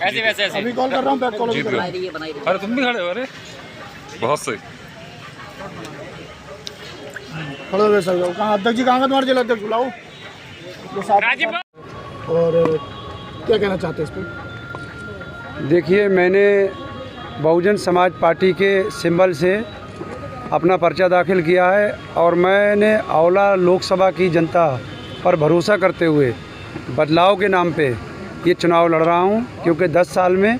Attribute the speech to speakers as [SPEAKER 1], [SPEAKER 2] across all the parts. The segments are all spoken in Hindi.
[SPEAKER 1] ऐसे वैसे ऐसे
[SPEAKER 2] अभी कॉल कर रहा हूँ, बैक कॉल भी कर रहा हूँ।
[SPEAKER 3] अरे तुम भी खड़े हो? अरे बहुत सही।
[SPEAKER 2] खड़े हुए सर जाओ। कहाँ अध्यक्ष जी, कहाँ का तुम्हारे जिला अध्यक्ष? बुलाओ। और क्या कहना चाहते हैं इस पर?
[SPEAKER 4] देखिए, मैंने बहुजन समाज पार्टी के सिंबल से अपना पर्चा दाखिल किया है और मैंने औला लोकसभा की जनता पर भरोसा करते हुए बदलाव के नाम पे ये चुनाव लड़ रहा हूँ, क्योंकि 10 साल में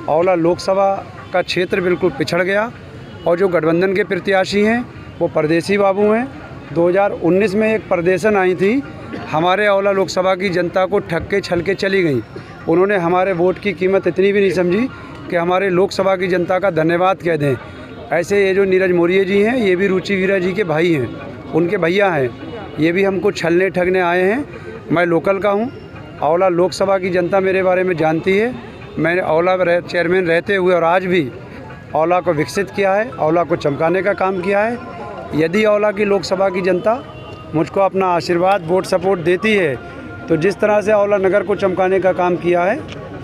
[SPEAKER 4] औला लोकसभा का क्षेत्र बिल्कुल पिछड़ गया और जो गठबंधन के प्रत्याशी हैं वो परदेसी बाबू हैं। 2019 में एक परदेशन आई थी, हमारे औला लोकसभा की जनता को ठग के छल के चली गई। उन्होंने हमारे वोट की कीमत इतनी भी नहीं समझी कि हमारे लोकसभा की जनता का धन्यवाद कह दें। ऐसे ये जो नीरज मौर्य जी हैं, ये भी रुचि वीरा जी के भाई हैं, उनके भैया हैं। ये भी हमको छलने ठगने आए हैं। मैं लोकल का हूँ, औला लोकसभा की जनता मेरे बारे में जानती है। मैंने औला चेयरमैन रहते हुए और आज भी औला को विकसित किया है, औला को चमकाने का काम किया है। यदि औला की लोकसभा की जनता मुझको अपना आशीर्वाद वोट सपोर्ट देती है तो जिस तरह से औला नगर को चमकाने का काम किया है,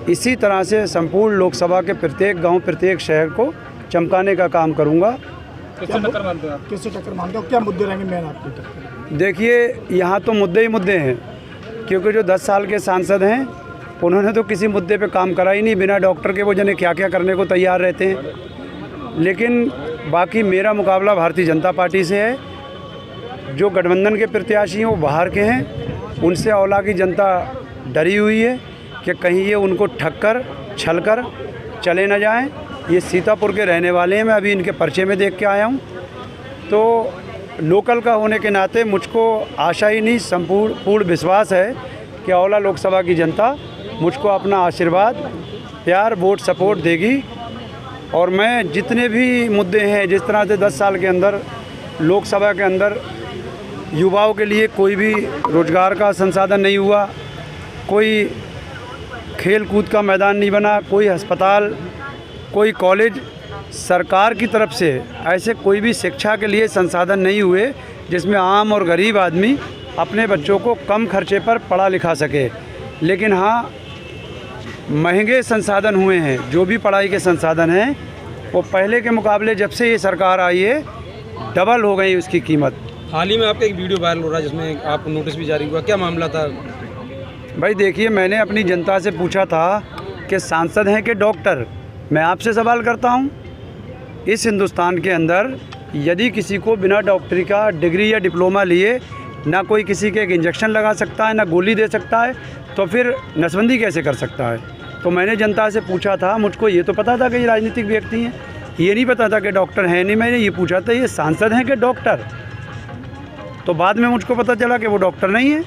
[SPEAKER 4] इसी तरह से संपूर्ण लोकसभा के प्रत्येक गांव, प्रत्येक शहर को चमकाने का काम करूंगा।
[SPEAKER 2] किससे टक्कर मानते हो आप? किससे टक्कर मानते हो? क्या मुद्दे रहेंगे मेन आपके?
[SPEAKER 4] देखिए, यहाँ तो मुद्दे ही मुद्दे हैं, क्योंकि जो 10 साल के सांसद हैं उन्होंने तो किसी मुद्दे पे काम करा ही नहीं। बिना डॉक्टर के वो जाने क्या क्या करने को तैयार रहते हैं। लेकिन बाकी मेरा मुकाबला भारतीय जनता पार्टी से है। जो गठबंधन के प्रत्याशी हैं वो बाहर के हैं, उनसे औला की जनता डरी हुई है कि कहीं ये उनको ठग कर छल कर चले न जाएं। ये सीतापुर के रहने वाले हैं, मैं अभी इनके पर्चे में देख के आया हूँ। तो लोकल का होने के नाते मुझको आशा ही नहीं, पूर्ण विश्वास है कि औला लोकसभा की जनता मुझको अपना आशीर्वाद, प्यार, वोट सपोर्ट देगी। और मैं जितने भी मुद्दे हैं, जिस तरह से 10 साल के अंदर लोकसभा के अंदर युवाओं के लिए कोई भी रोज़गार का संसाधन नहीं हुआ, कोई खेल कूद का मैदान नहीं बना, कोई अस्पताल, कोई कॉलेज सरकार की तरफ से ऐसे कोई भी शिक्षा के लिए संसाधन नहीं हुए जिसमें आम और गरीब आदमी अपने बच्चों को कम खर्चे पर पढ़ा लिखा सके। लेकिन हाँ, महंगे संसाधन हुए हैं। जो भी पढ़ाई के संसाधन हैं वो पहले के मुकाबले जब से ये सरकार आई है डबल हो गई उसकी कीमत।
[SPEAKER 5] हाल ही में आपका एक वीडियो वायरल हो रहा है जिसमें आपको नोटिस भी जारी हुआ, क्या मामला था?
[SPEAKER 4] भाई देखिए, मैंने अपनी जनता से पूछा था कि सांसद हैं कि डॉक्टर। मैं आपसे सवाल करता हूं, इस हिंदुस्तान के अंदर यदि किसी को बिना डॉक्टरी का डिग्री या डिप्लोमा लिए ना कोई किसी के एक इंजेक्शन लगा सकता है, ना गोली दे सकता है, तो फिर नसबंदी कैसे कर सकता है? तो मैंने जनता से पूछा था, मुझको ये तो पता था कि ये राजनीतिक व्यक्ति हैं, ये नहीं पता था कि डॉक्टर हैं नहीं। मैंने ये पूछा था ये सांसद हैं कि डॉक्टर। तो बाद में मुझको पता चला कि वो डॉक्टर नहीं है,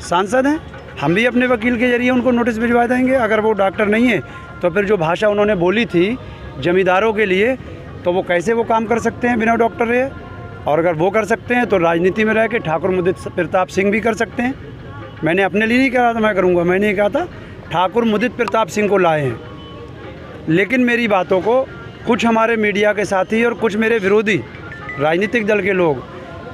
[SPEAKER 4] सांसद हैं। हम भी अपने वकील के जरिए उनको नोटिस भिजवा देंगे। अगर वो डॉक्टर नहीं है तो फिर जो भाषा उन्होंने बोली थी जमींदारों के लिए, तो वो कैसे वो काम कर सकते हैं बिना डॉक्टर रहे? और अगर वो कर सकते हैं तो राजनीति में रह के ठाकुर मुदित प्रताप सिंह भी कर सकते हैं। मैंने अपने लिए नहीं कहा था मैं करूँगा, मैंने ये कहा था ठाकुर मुदित प्रताप सिंह को लाए हैं। लेकिन मेरी बातों को कुछ हमारे मीडिया के साथी और कुछ मेरे विरोधी राजनीतिक दल के लोग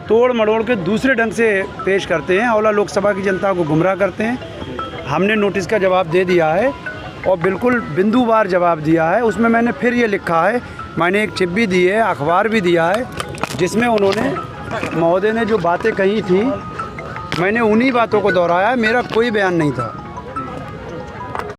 [SPEAKER 4] तोड़ मड़ोड़ के दूसरे ढंग से पेश करते हैं, औला लोकसभा की जनता को गुमराह करते हैं। हमने नोटिस का जवाब दे दिया है और बिल्कुल बिंदुवार जवाब दिया है। उसमें मैंने फिर ये लिखा है, मैंने एक चिप भी दी है, अखबार भी दिया है, जिसमें उन्होंने महोदय ने जो बातें कही थी मैंने उन्हीं बातों को दोहराया है, मेरा कोई बयान नहीं था।